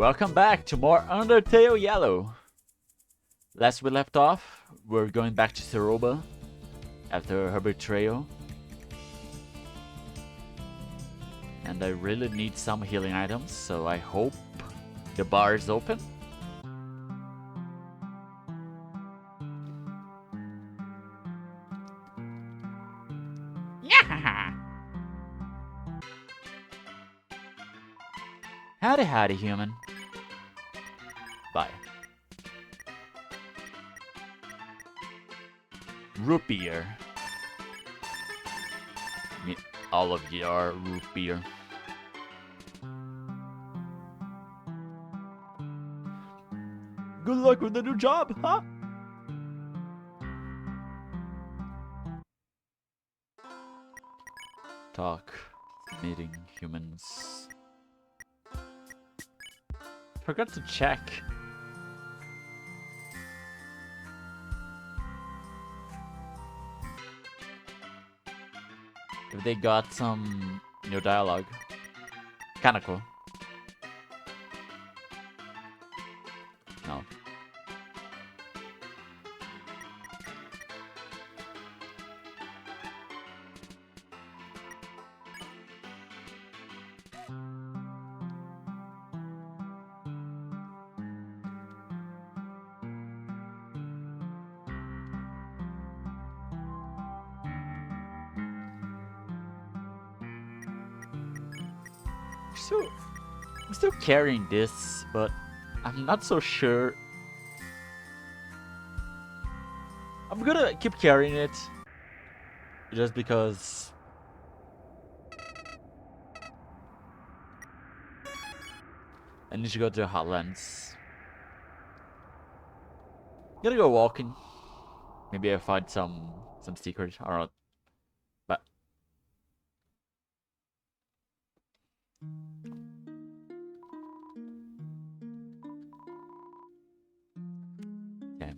Welcome back to more Undertale Yellow. Last we left off, we're going back to Seroba after her betrayal. And I really need some healing items, so I hope the bar is open. Howdy, howdy, human. Bye. Root beer. All of you are root beer. Good luck with the new job, huh? Talk. Meeting humans. Forgot to check. If they got some new dialogue. Kinda cool. No. I'm still carrying this, but I'm not so sure. I'm gonna keep carrying it just because I need to go to the Hotlands. Gotta go walking. Maybe I find some secrets or not. But yeah.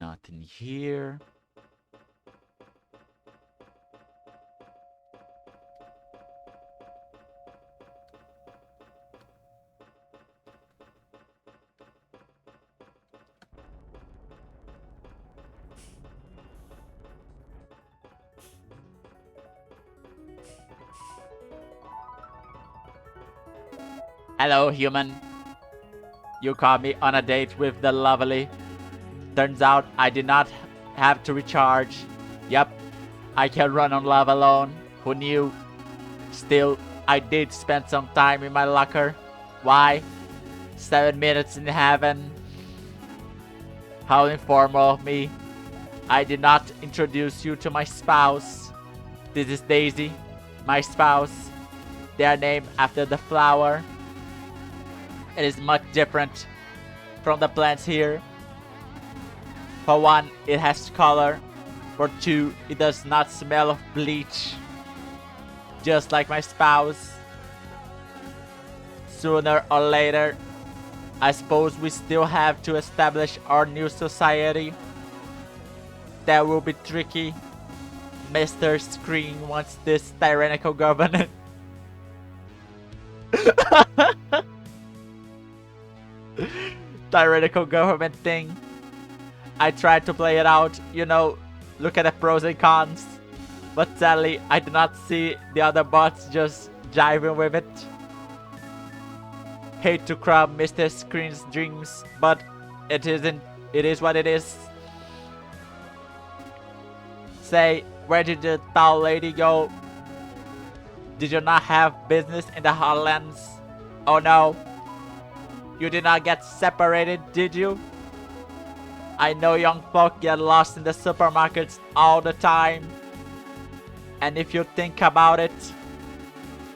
Nothing here. Hello, human. You caught me on a date with the lovely. Turns out I did not have to recharge. Yep, I can run on lava alone. Who knew? Still, I did spend some time in my locker. Why? 7 minutes in heaven. How informal of me. I did not introduce you to my spouse. This is Daisy, my spouse. They are named after the flower. It is much different from the plants here. For one, it has color. For two, it does not smell of bleach. Just like my spouse. Sooner or later, I suppose we still have to establish our new society. That will be tricky. Mr. Screen wants this tyrannical government. Tyrannical government thing. I tried to play it out, you know, look at the pros and cons. But sadly, I do not see the other bots just jiving with it. Hate to crowd Mr. Screen's dreams, but it is what it is. Say, where did the tall lady go? Did you not have business in the Hotlands? Oh no. You did not get separated, did you? I know young folk get lost in the supermarkets all the time. And if you think about it,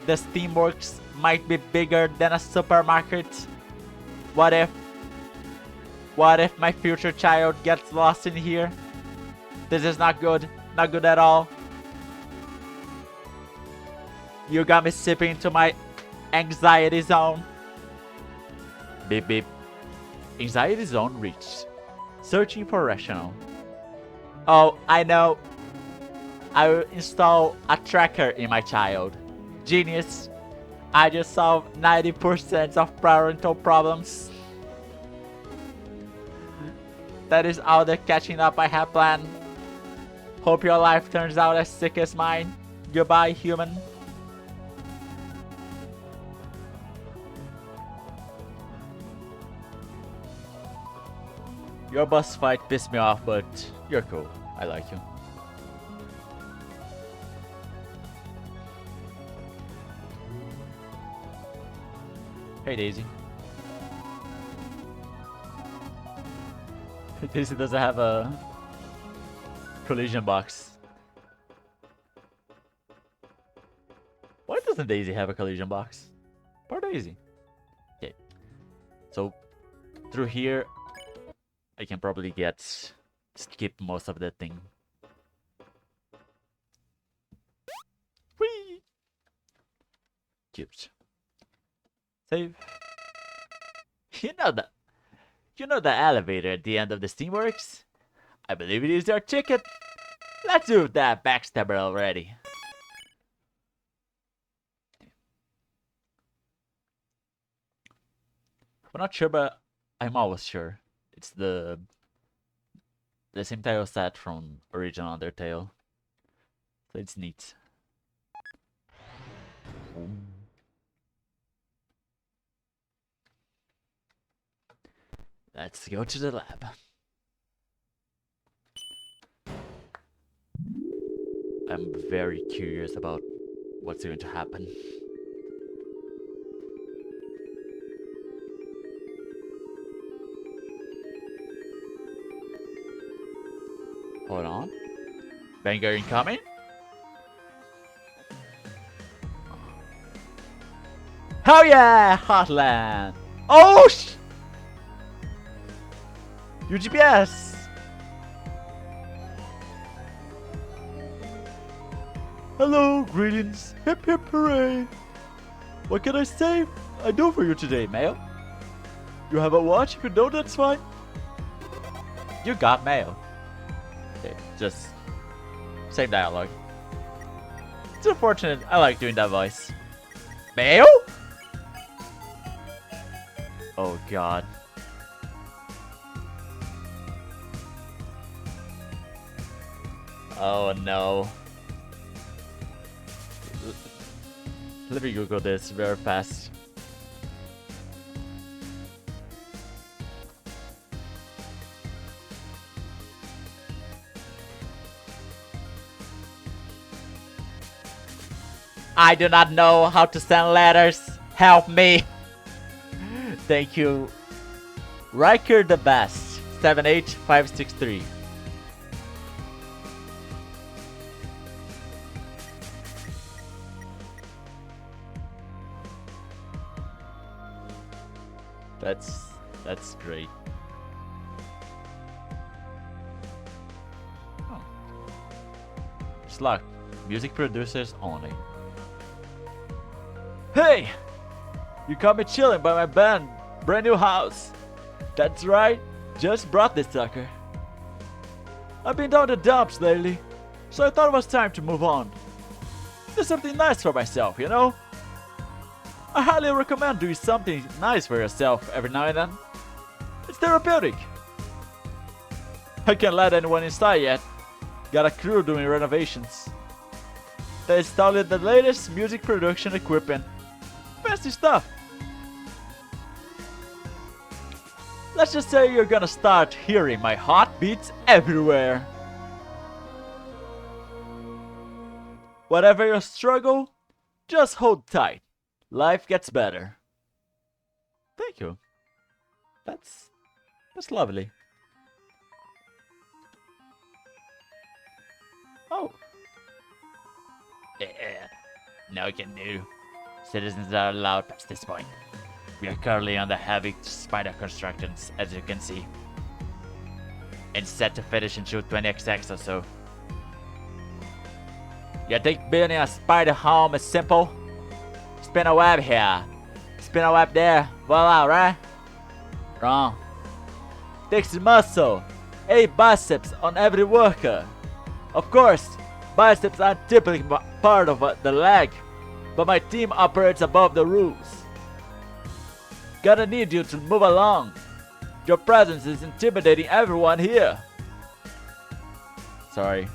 the Steamworks might be bigger than a supermarket. What if my future child gets lost in here? This is not good. Not good at all. You got me sipping into my anxiety zone. Beep beep. Anxiety zone reached. Searching for rational. Oh, I know. I will install a tracker in my child. Genius. I just solved 90% of parental problems. That is all the catching up I have planned. Hope your life turns out as sick as mine. Goodbye, human. Your boss fight pissed me off, but you're cool. I like you. Hey, Daisy. Daisy doesn't have a collision box. Why doesn't Daisy have a collision box? Poor Daisy. Okay. So, through here, I can probably skip most of the thing. Whee! Cubes. Save. You know the elevator at the end of the Steamworks? I believe it is your ticket. Let's do that backstabber already. I'm not sure, but I'm always sure. It's the same tile set from original Undertale. So it's neat. Let's go to the lab. I'm very curious about what's going to happen. Hold on. Banger incoming. Hell yeah! Hotland! Oh sh! Your GPS! Hello, greetings. Hip hip hooray! What can I say? I do for you today, mail. You have a watch? If you don't, that's fine. You got mail. Okay, just same dialogue. It's unfortunate. I like doing that voice. Mail? Oh god. Oh no. Let me Google this very fast. I do not know how to send letters. Help me. Thank you. Riker the Best. 78563. That's great. Oh. Slug. Music producers only. Hey! You caught me chilling by my brand new house. That's right, just brought this sucker. I've been down the dumps lately, so I thought it was time to move on. Do something nice for myself, you know? I highly recommend doing something nice for yourself every now and then. It's therapeutic. I can't let anyone inside yet. Got a crew doing renovations. They installed the latest music production equipment. Fancy stuff. Let's just say you're gonna start hearing my heartbeats everywhere. Whatever your struggle, just hold tight. Life gets better. Thank you. That's lovely. Oh. Yeah. No can do. Citizens are allowed past this point. We are currently on the heavy spider constructions, as you can see. It's set to finish in 20XX or so. You think building a spider home is simple? Spin a web here. Spin a web there. Voila, right? Wrong. Takes muscle, 8 biceps on every worker. Of course, biceps aren't typically part of the leg, but my team operates above the rules. Gonna need you to move along. Your presence is intimidating everyone here. Sorry.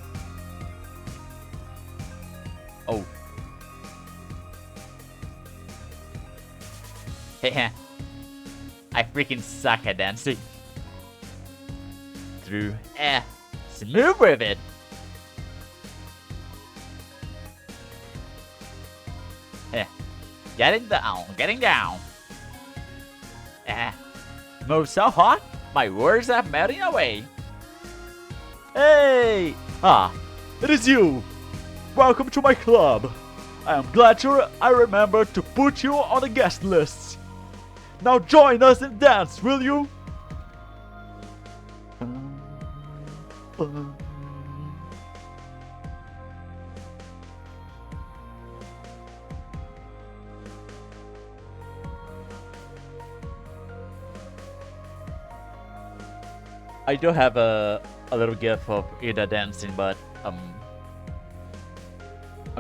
Oh. Heh. I freaking suck at dancing. Through. Smooth with it. Getting down, getting down. Move so hot, my words are melting away. Hey! It is you! Welcome to my club. I am glad I remembered to put you on the guest list. Now join us and dance, will you? I do have a little gif of Ida dancing, but I'm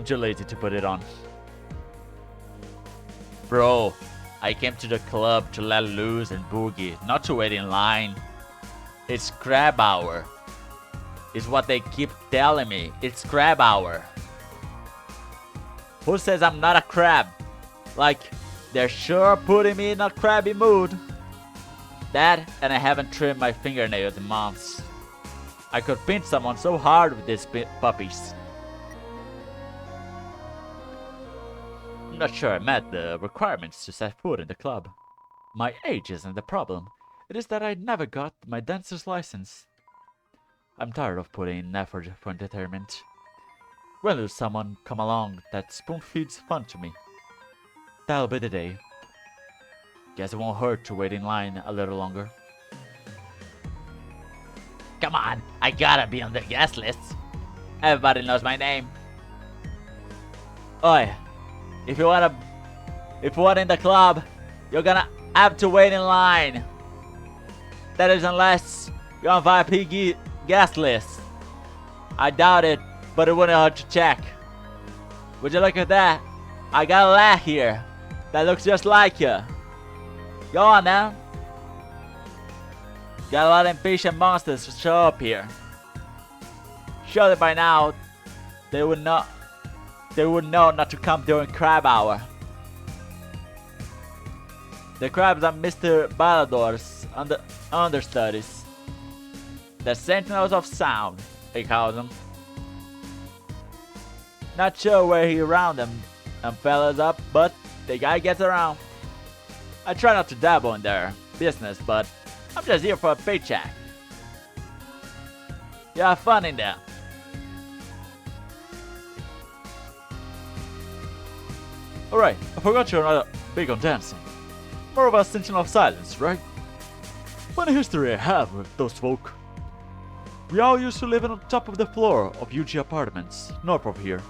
too lazy to put it on. Bro, I came to the club to let loose and boogie, not to wait in line. It's crab hour. It's what they keep telling me. It's crab hour. Who says I'm not a crab? Like, they're sure putting me in a crabby mood. That, and I haven't trimmed my fingernails in months. I could pinch someone so hard with these puppies. I'm not sure I met the requirements to set foot in the club. My age isn't the problem. It is that I never got my dancer's license. I'm tired of putting in effort for entertainment. When will someone come along that spoon-feeds fun to me? That'll be the day. Guess it won't hurt to wait in line a little longer. Come on, I gotta be on the guest list. Everybody knows my name. Oi, if you want in the club, you're gonna have to wait in line. That is unless you're on VIP guest list. I doubt it, but it wouldn't hurt to check. Would you look at that? I got a lad here that looks just like you. Go on now. Got a lot of impatient monsters to show up here. Surely by now, they would know not to come during crab hour. The crabs are Mr. Ballador's understudies. The sentinels of sound, he calls them. Not sure where he round them fellas up, but the guy gets around. I try not to dabble in their business, but I'm just here for a paycheck. You have fun in there. Alright, I forgot you're not big on dancing. More of a sentinel of silence, right? Funny history I have with those folk. We all used to live on top of the floor of UG apartments, north of here.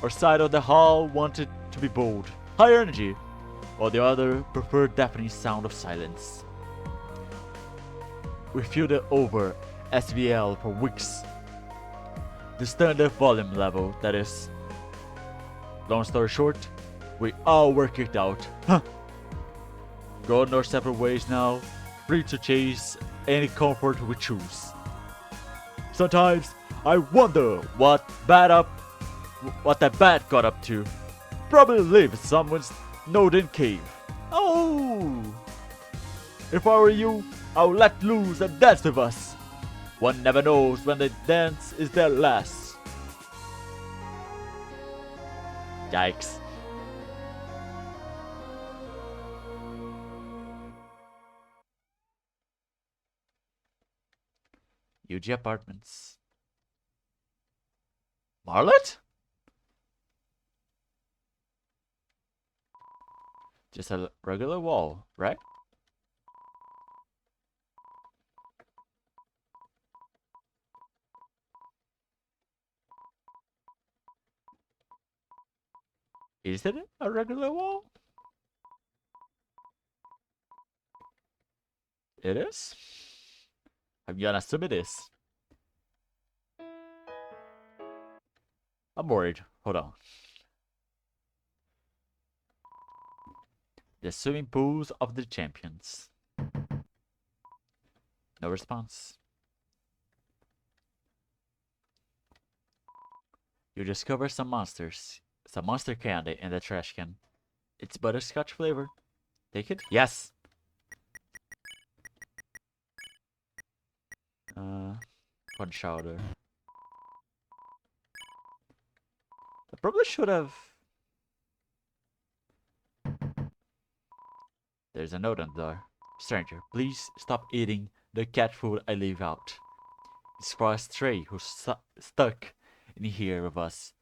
Our side of the hall wanted to be bold, high energy, while the other preferred deafening sound of silence. We fielded over SVL for weeks. The standard volume level, that is. Long story short, we all were kicked out. Going our separate ways now, free to chase any comfort we choose. Sometimes I wonder what that bat got up to. Probably lived in someone's Noden cave. Oh! If I were you, I would let loose and dance with us. One never knows when the dance is their last. Yikes. UG Apartments. Marlet? Just a regular wall, right? Is it a regular wall? It is? I'm gonna assume it is. I'm worried. Hold on. The swimming pools of the champions. No response. You discover some monsters. Some monster candy in the trash can. It's butterscotch flavor. Take it? Yes! One chowder. I probably should have... There's a note on the door. Stranger, please stop eating the cat food I leave out. It's for a stray who's stuck in here with us,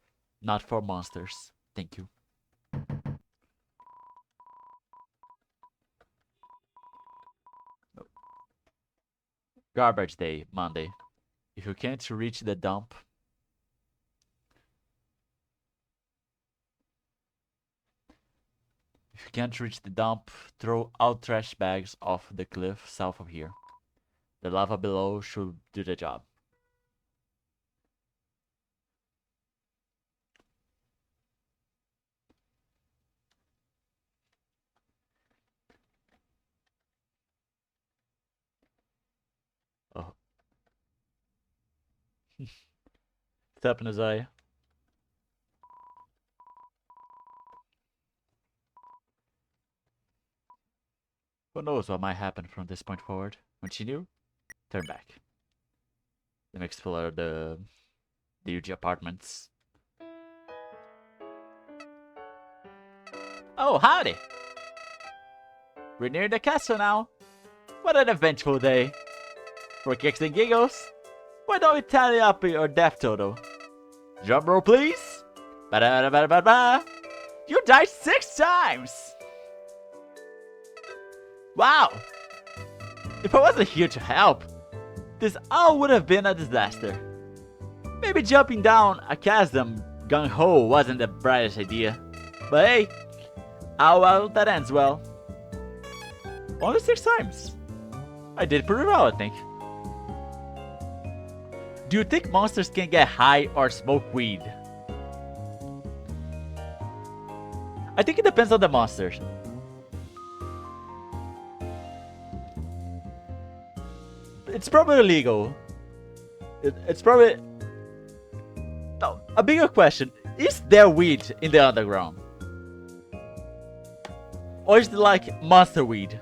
not for monsters. Thank you. Garbage day, Monday. If you can't reach the dump, throw out trash bags off the cliff south of here. The lava below should do the job. Oh. Step in his eye. Who knows what might happen from this point forward? Continue, turn back. Let me explore the UG apartments. Oh, howdy! We're near the castle now. What an eventful day. For kicks and giggles, why don't we tally up your death total? Drum roll, please. Ba-da-ba-da-ba-da-ba. You died 6 times! Wow! If I wasn't here to help, this all would have been a disaster. Maybe jumping down a chasm gung-ho wasn't the brightest idea. But hey, oh well, that ends well. Only 6 times. I did pretty well, I think. Do you think monsters can get high or smoke weed? I think it depends on the monsters. It's probably illegal. It's probably... No, a bigger question. Is there weed in the underground? Or is it like monster weed?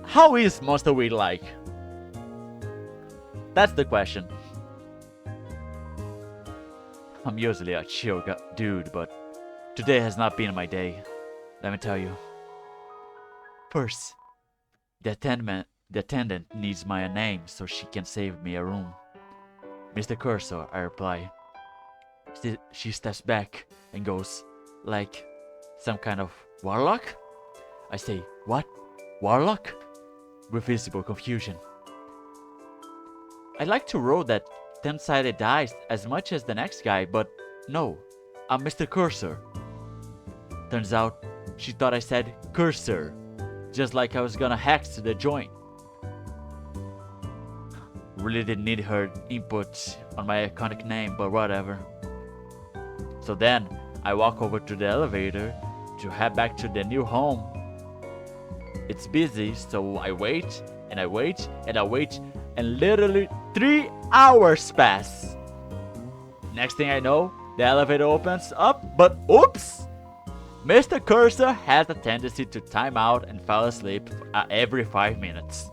How is monster weed like? That's the question. I'm usually a chill dude, but today has not been my day. Let me tell you. First, the attendant needs my name so she can save me a room. Mr. Cursor, I reply. She steps back and goes, like, some kind of warlock? I say, what? Warlock? With visible confusion. I'd like to roll that 10-sided dice as much as the next guy, but no, I'm Mr. Cursor. Turns out, she thought I said cursor, just like I was gonna hack to the joint. Really didn't need her input on my iconic name, but whatever. So then, I walk over to the elevator to head back to the new home. It's busy, so I wait, and I wait, and I wait, and literally 3 hours pass. Next thing I know, the elevator opens up, but oops! Mr. Cursor has a tendency to time out and fall asleep every 5 minutes.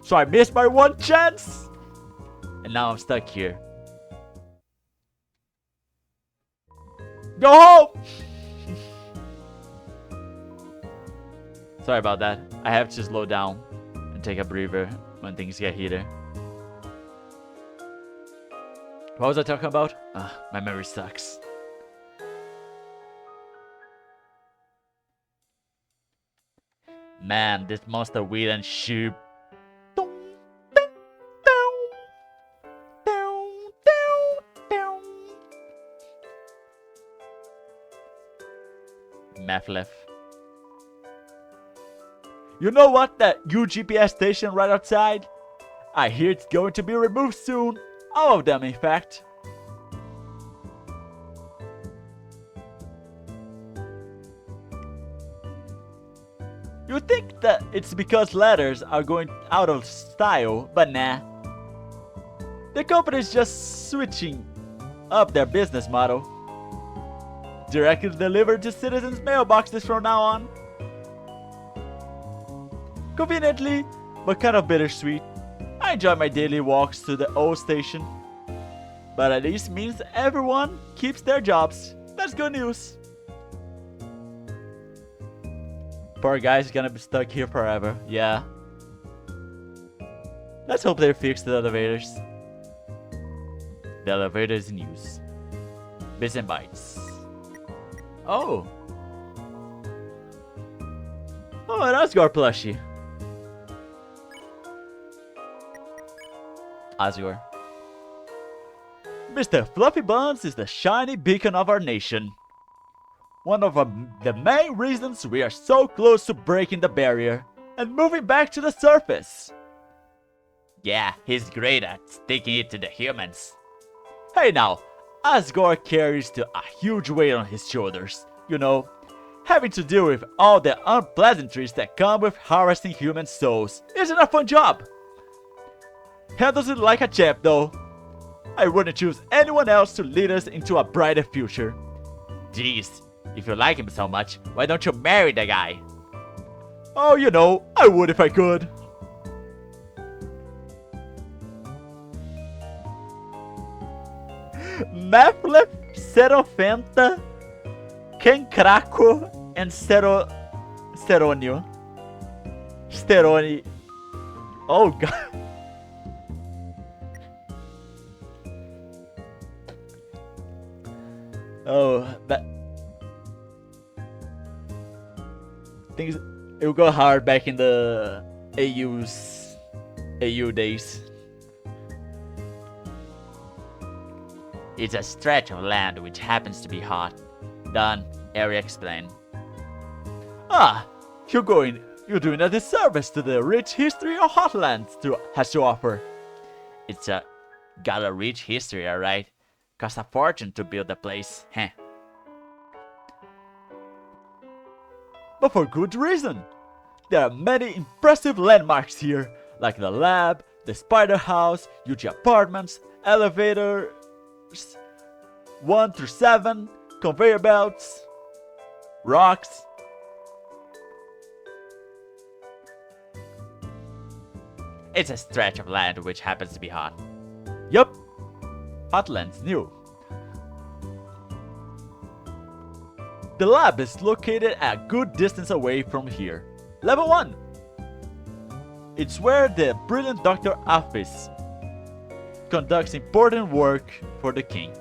So I missed my one chance! And now I'm stuck here. Go home! Sorry about that. I have to slow down and take a breather when things get heated. What was I talking about? My memory sucks. Man, this monster weed and shoe. Math left. You know what? That UGPS station right outside? I hear it's going to be removed soon. All of them, in fact. You think that it's because letters are going out of style, but nah. The company's just switching up their business model. Directly delivered to citizens' mailboxes from now on. Conveniently, but kind of bittersweet. I enjoy my daily walks to the old station. But at least means everyone keeps their jobs. That's good news. Poor guy's gonna be stuck here forever. Yeah. Let's hope they fix the elevators. The elevator is in use. Bits and bytes. Oh. Oh, an Asgore plushie. Asgore. Mr. Fluffy Buns is the shiny beacon of our nation. One of the main reasons we are so close to breaking the barrier and moving back to the surface. Yeah, he's great at sticking it to the humans. Hey now, Asgore carries a huge weight on his shoulders, you know, having to deal with all the unpleasantries that come with harvesting human souls isn't a fun job. Handles it like a champ though. I wouldn't choose anyone else to lead us into a brighter future. Jeez, if you like him so much, why don't you marry the guy? Oh, you know, I would if I could. Meflef, Serofenta, Kenkraco, and Steronio. Steroni. Oh god. Oh, that things it will go hard back in the AU days. It's a stretch of land which happens to be hot. Done. Area explained. Ah, you're doing a disservice to the rich history of Hotlands has to offer. It's got a rich history, alright. Cost a fortune to build the place, heh. But for good reason. There are many impressive landmarks here, like the lab, the spider house, huge apartments, elevators 1 through 7, conveyor belts, rocks. It's a stretch of land which happens to be hot. Yup, Hotlands new. The lab is located a good distance away from here. Level 1. It's where the brilliant Dr. Afis conducts important work for the king.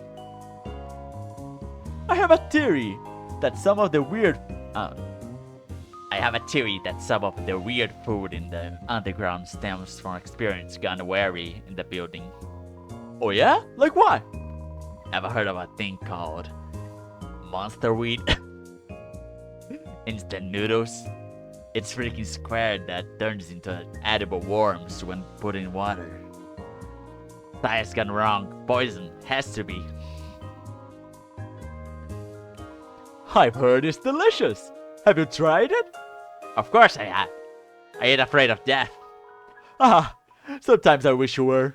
I have a theory that some of the weird food in the underground stems from experience gone wary in the building. Oh yeah? Like what? Ever heard of a thing called monster wheat? Instant noodles? It's freaking square that turns into edible worms when put in water. Science gone wrong. Poison has to be. I've heard it's delicious. Have you tried it? Of course I have. I ain't afraid of death. Ah, sometimes I wish you were.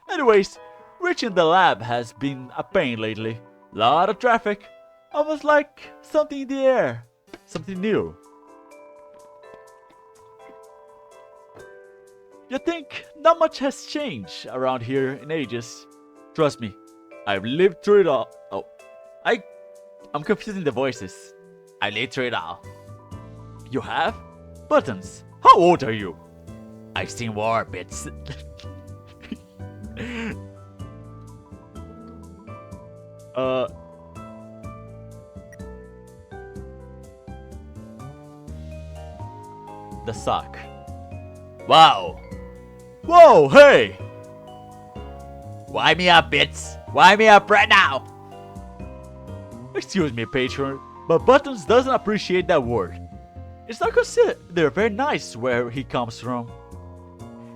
Anyways, reaching the lab has been a pain lately. Lot of traffic. Almost like something in the air. Something new. You think not much has changed around here in ages. Trust me, I've lived through it all. Oh, I'm confusing the voices. I lived through it all. You have? Buttons, how old are you? I've seen war bits. The sock. Wow. Whoa, hey! Wind me up, bits. Wind me up right now. Excuse me, patron, but Buttons doesn't appreciate that word. It's not considered very nice where he comes from.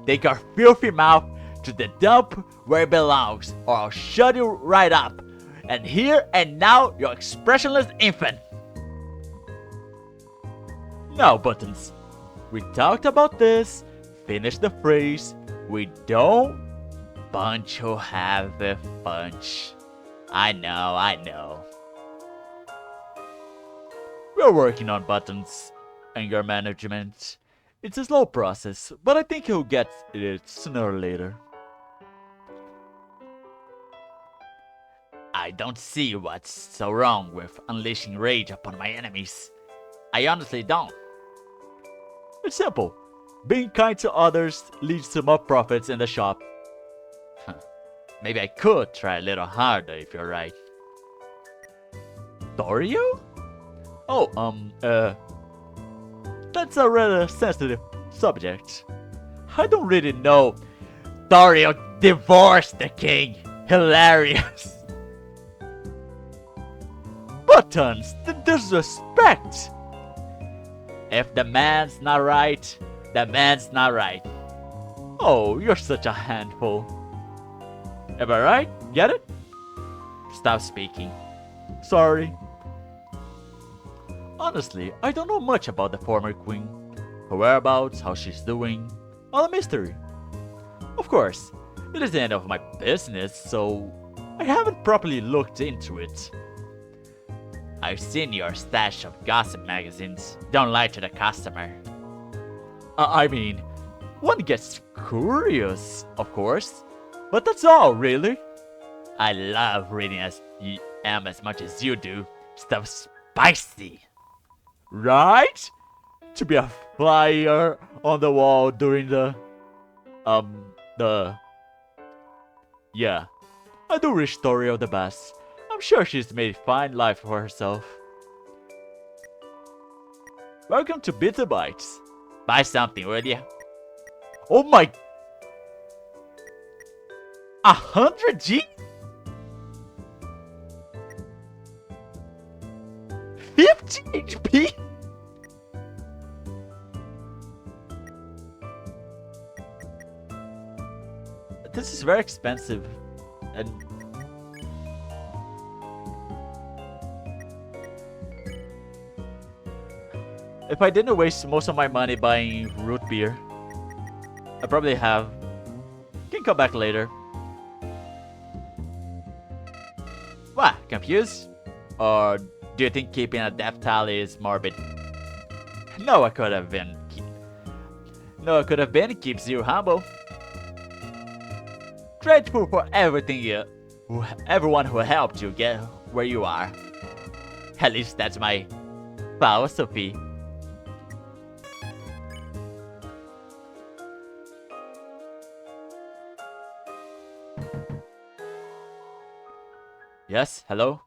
Take your filthy mouth to the dump where it belongs, or I'll shut you right up. And here and now, you expressionless infant. Now, Buttons, we talked about this. Finish the phrase. We don't bunch who have a bunch. I know. We're working on Buttons' anger management. It's a slow process, but I think he'll get it sooner or later. I don't see what's so wrong with unleashing rage upon my enemies. I honestly don't. It's simple. Being kind to others leads to more profits in the shop. Maybe I could try a little harder if you're right. Dorio? Oh, that's a rather sensitive subject. I don't really know. Dorio divorced the king. Hilarious. Buttons, the disrespect. If the man's not right, the man's not right. Oh, you're such a handful. Am I right? Get it? Stop speaking. Sorry. Honestly, I don't know much about the former queen. Her whereabouts, how she's doing, all a mystery. Of course, it is the end of my business, so I haven't properly looked into it. I've seen your stash of gossip magazines. Don't lie to the customer. I mean, one gets curious, of course, but that's all, really. I love reading as much as you do. Stuff spicy. Right? To be a flyer on the wall during yeah. I do wish Dorio the best. I'm sure she's made a fine life for herself. Welcome to Bitter Bites. Buy something, will ya? Oh my... 100 G? 50 HP? This is very expensive. And... if I didn't waste most of my money buying root beer, I probably have. Can come back later. What? Confused? Or do you think keeping a death tally is morbid? No, I could have been. Keeps you humble. Grateful for everyone who helped you get where you are. At least that's my philosophy. Yes, hello?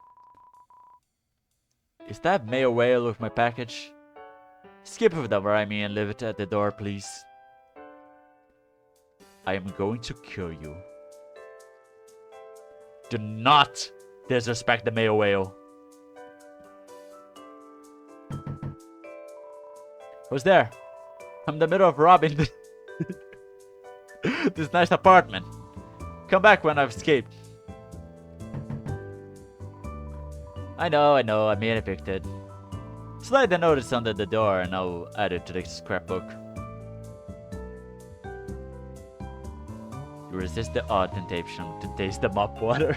Is that mail whale with my package? Skip over the rhyming and leave it at the door, please. I am going to kill you. Do not disrespect the mail whale. Who's there? I'm in the middle of robbing this nice apartment. Come back when I've escaped. I know, I'm being evicted. Slide the notice under the door and I'll add it to the scrapbook. You resist the odd temptation to taste the mop water.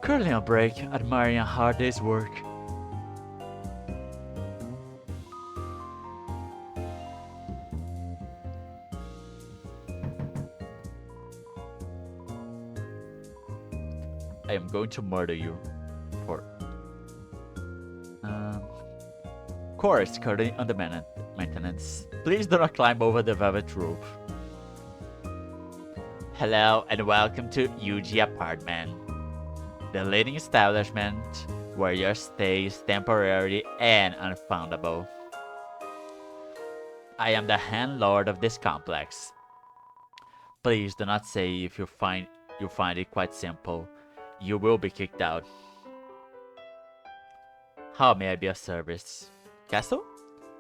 Currently on break, admiring a hard day's work. I am going to murder you. For core is currently under maintenance. Please do not climb over the velvet roof. Hello and welcome to Yuji Apartment, the leading establishment where your stay is temporary and unfoundable. I am the landlord of this complex. Please do not say if you find it quite simple. You will be kicked out. How may I be of service? Castle?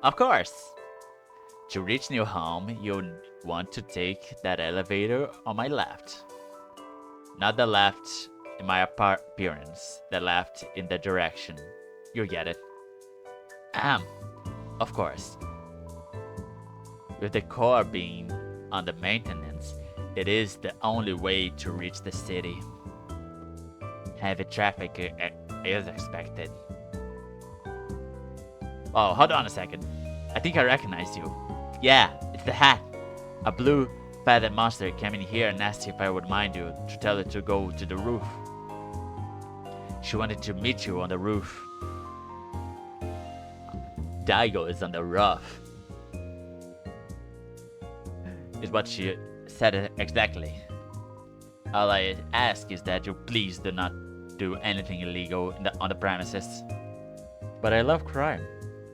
Of course! To reach new home, you'll want to take that elevator on my left. Not the left in my appearance, the left in the direction. You get it. Of course. With the core being under maintenance, it is the only way to reach the city. Heavy traffic is expected. Oh, hold on a second. I think I recognize you. Yeah, it's the hat. A blue padded monster came in here and asked if I would mind you to tell her to go to the roof. She wanted to meet you on the roof. Daigo is on the roof. Is what she said exactly. All I ask is that you please do not do anything illegal on the premises. But I love crime.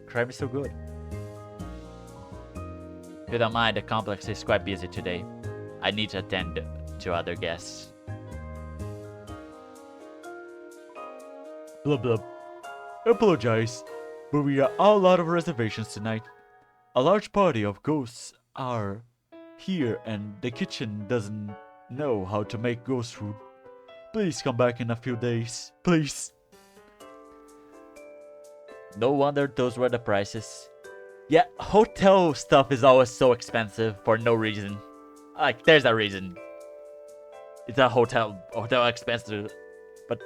Crime is so good. If you don't mind, the complex is quite busy today. I need to attend to other guests. Blub blub. Apologize, but we are all out of reservations tonight. A large party of ghosts are here and the kitchen doesn't know how to make ghost food. Please come back in a few days, please. No wonder those were the prices. Yeah, hotel stuff is always so expensive for no reason. Like, there's a reason. It's a hotel expensive, but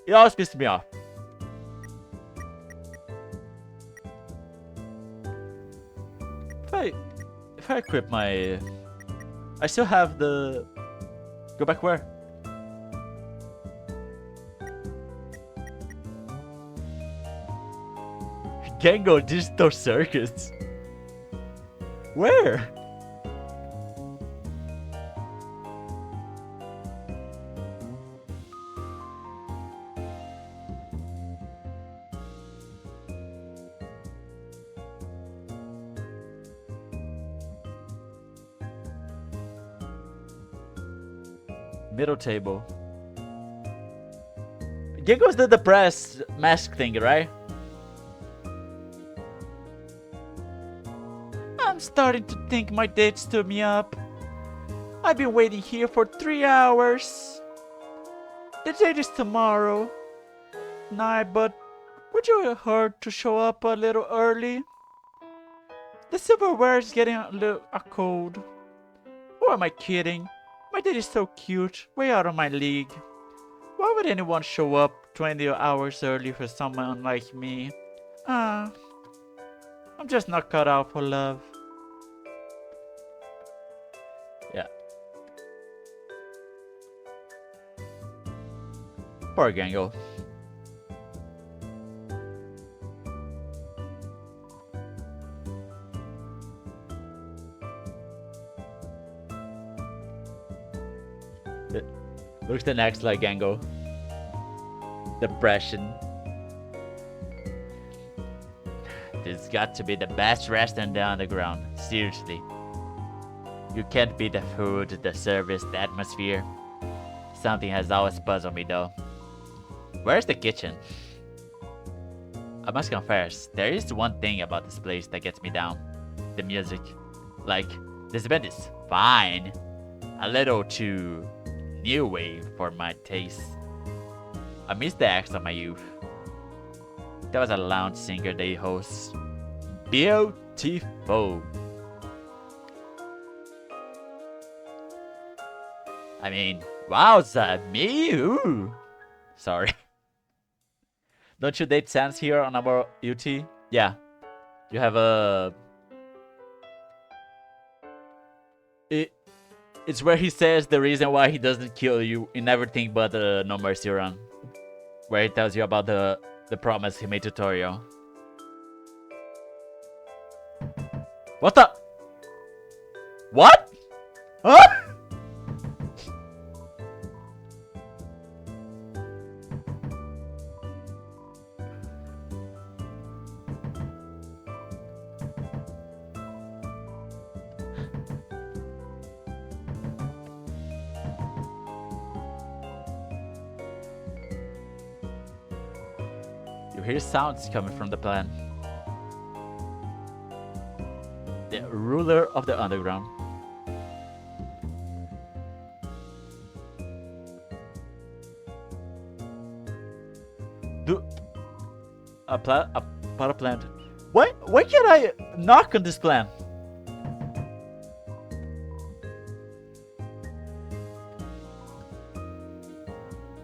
it always pisses me off. If I equip my... I still have the... Go back where? Gengo Digital Circuits. Where? Middle table. Gengo's the depressed mask thing, right? I'm starting to think my date stood me up. I've been waiting here for 3 hours. The date is tomorrow. Nah, but would you hurt to show up a little early? The silverware is getting a little cold. Who am I kidding? My date is so cute, way out of my league. Why would anyone show up 20 hours early for someone like me? I'm just not cut out for love. Yeah. Poor Gango. Looks the next like Gango. Depression. This got to be the best restaurant down underground. Seriously. You can't beat the food, the service, the atmosphere. Something has always puzzled me though. Where's the kitchen? I must confess, there is one thing about this place that gets me down. The music. Like, this band is fine. A little too new wave for my taste. I miss the acts of my youth. That was a lounge singer they host. Beautiful. I mean, wowza, me? Ooh. Sorry. Don't you date Sans here on our UT? Yeah. You have a... It's where he says the reason why he doesn't kill you in everything but the No Mercy run. Where he tells you about the promise he made to Torio. What the? What? Huh? You hear sounds coming from the plant. The ruler of the underground. A pot of plant. Why can't I knock on this plant?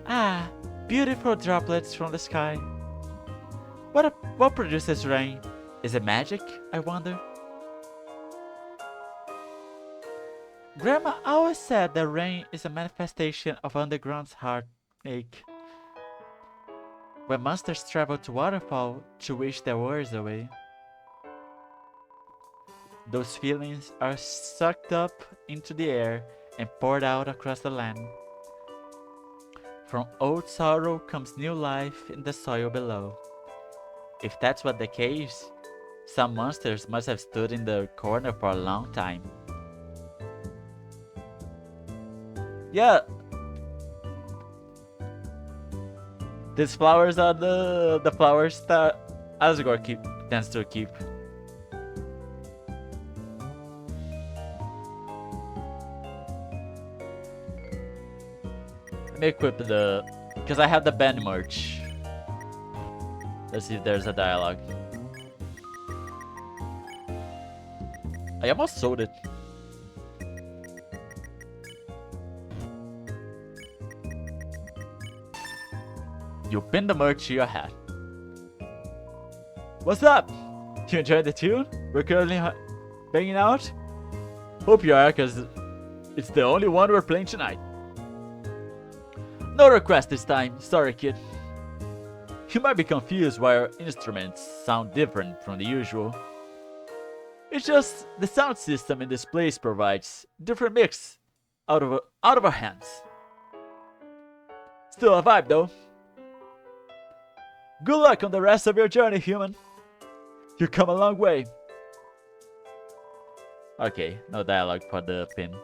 Ah, beautiful droplets from the sky. What produces rain? Is it magic, I wonder? Grandma always said that rain is a manifestation of underground's heartache. When monsters travel to waterfall to wish their worries away, those feelings are sucked up into the air and poured out across the land. From old sorrow comes new life in the soil below. If that's what the case, some monsters must have stood in the corner for a long time. Yeah. These flowers are the flowers that Asgore tends to keep. Let me equip because I have the band merch. Let's see if there's a dialogue. I almost sold it. You pin the merch to your hat. What's up? You enjoyed the tune? We're currently banging out? Hope you are, cause it's the only one we're playing tonight. No request this time, sorry kid. You might be confused why our instruments sound different from the usual. It's just the sound system in this place provides different mix out of our hands. Still a vibe though. Good luck on the rest of your journey, human. You've come a long way. Okay, no dialogue for the pin.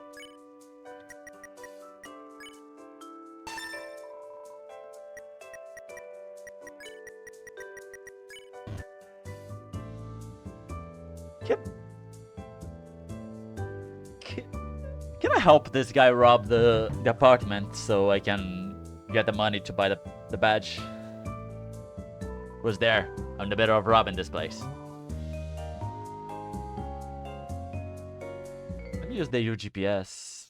Can I help this guy rob the apartment so I can get the money to buy the badge? Who's there? I'm in the middle of robbing this place. Let me use the UGPS.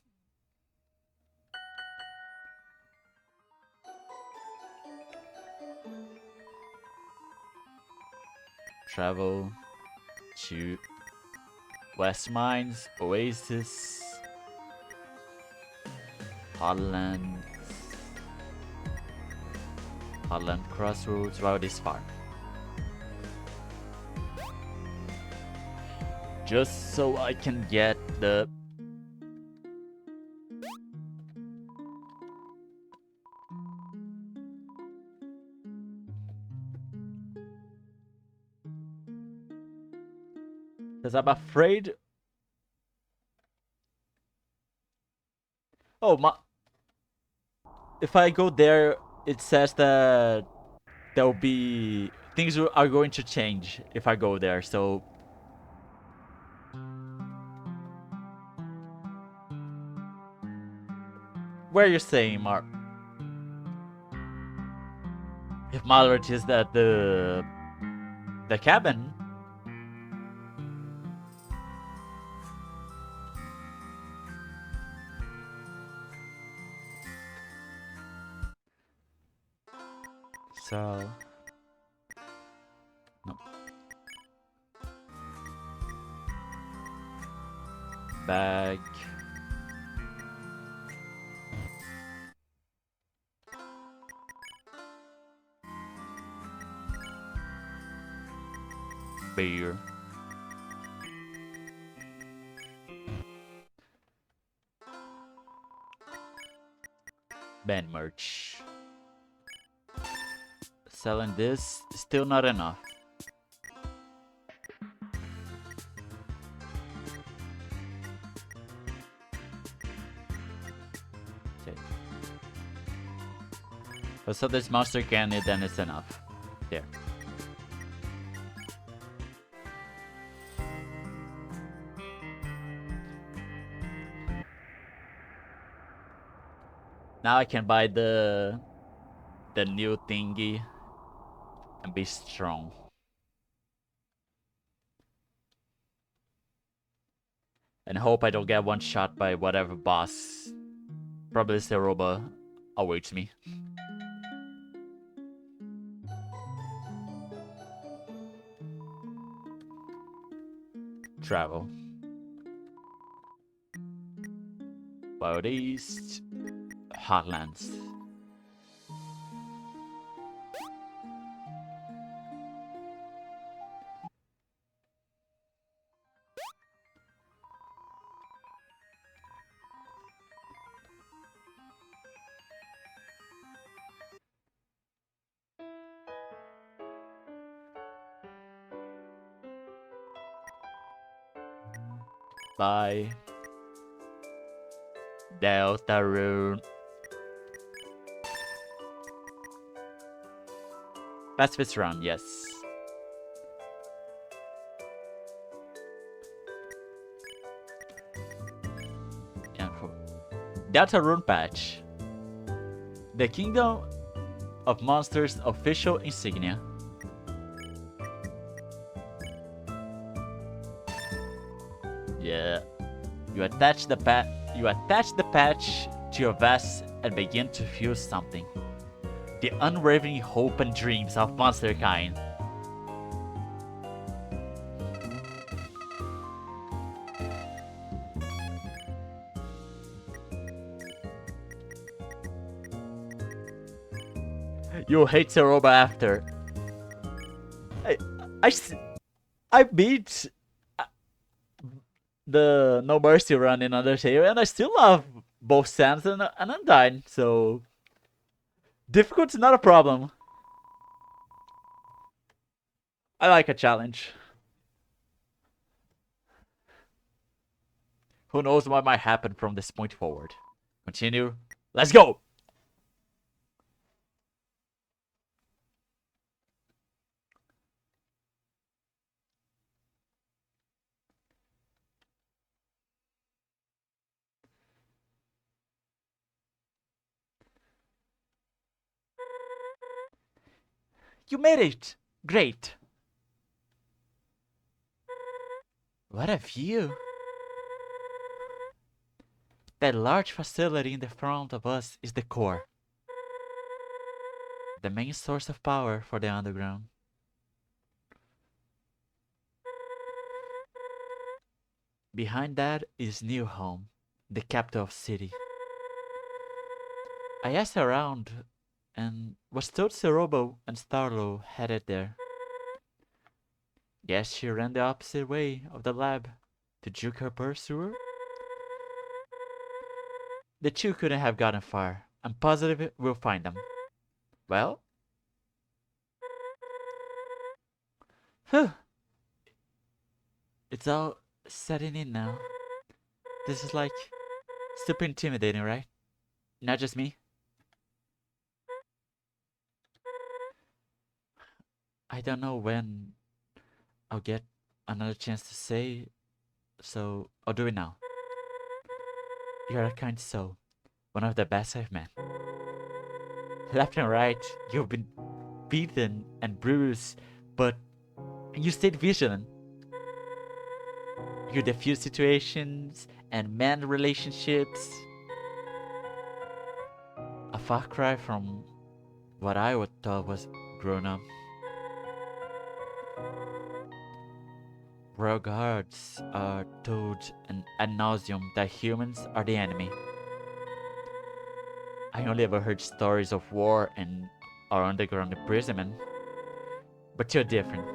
Travel to West Mines, Oasis, Hotland Crossroads, Rowdy's Farm. Just so I can get the... Because I'm afraid... Oh, if I go there, it says that there'll be... Things are going to change if I go there, so... Where are you saying, Mark? If Malrich is at the cabin... So... No. Bag... Beer. Band merch. Selling this, still not enough. Okay. So this monster candy, then it's enough. There. Now I can buy the new thingy and be strong. And hope I don't get one shot by whatever boss. Probably Zeroba awaits me. Travel. Wild East. Heartlands. Bye. Deltarune. Pacifist run, yes. Info. Deltarune patch. The Kingdom of Monsters official insignia. Yeah. You attach the patch to your vest and begin to feel something. The unwavering hope and dreams of monster kind. You'll hate Zeroba after. I beat the No Mercy run in Undertale, and I still love both Sans and Undyne, so difficulty is not a problem. I like a challenge. Who knows what might happen from this point forward. Continue. Let's go! You made it! Great! What a view! That large facility in the front of us is the core. The main source of power for the underground. Behind that is New Home, the capital city. I asked around and was told Cerobo and Starlo headed there. Guess she ran the opposite way of the lab to juke her pursuer. The two couldn't have gotten far. I'm positive we'll find them. Well? Whew. It's all setting in now. This is like super intimidating, right? Not just me. I don't know when I'll get another chance to say, so I'll do it now. You're a kind soul, one of the best I've met. Left and right, you've been beaten and bruised, but you stayed vigilant. You defuse situations and mend relationships. A far cry from what I would thought was grown up. Royal guards are told ad nauseum that humans are the enemy. I only ever heard stories of war and our underground imprisonment. But you're different.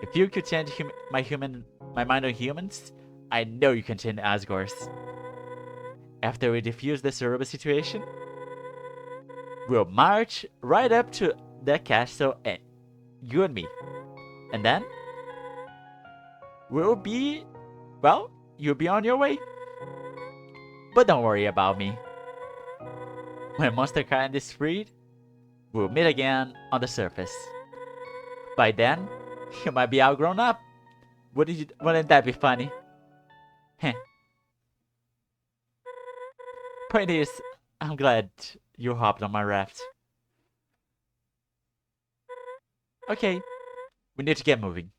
If you could change my mind on humans, I know you can change Asgard's. After we defuse the Ceroba situation, we'll march right up to the castle and you and me. And then you'll be on your way. But don't worry about me. When Monster Kind is freed, we'll meet again on the surface. By then, you might be all grown up. Wouldn't that be funny? Heh. Point is, I'm glad you hopped on my raft. Okay, we need to get moving.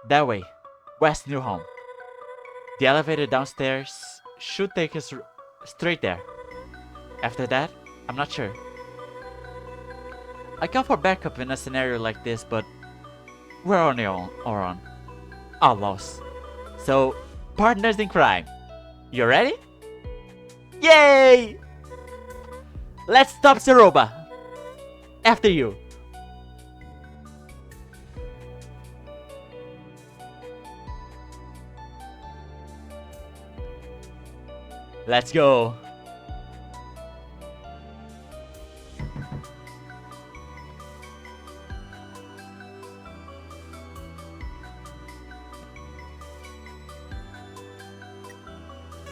That way. West New Home. The elevator downstairs should take us straight there. After that, I'm not sure. I call for backup in a scenario like this, but we're on our own. Outlaws. So, partners in crime. You ready? Yay! Let's stop Saroba. After you. Let's go.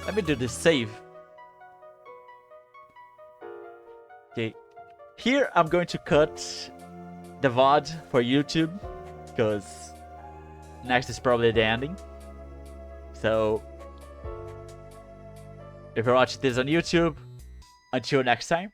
Let me do this save. Okay. Here I'm going to cut the VOD for YouTube, because next is probably the ending. So, if you're watching this on YouTube, until next time.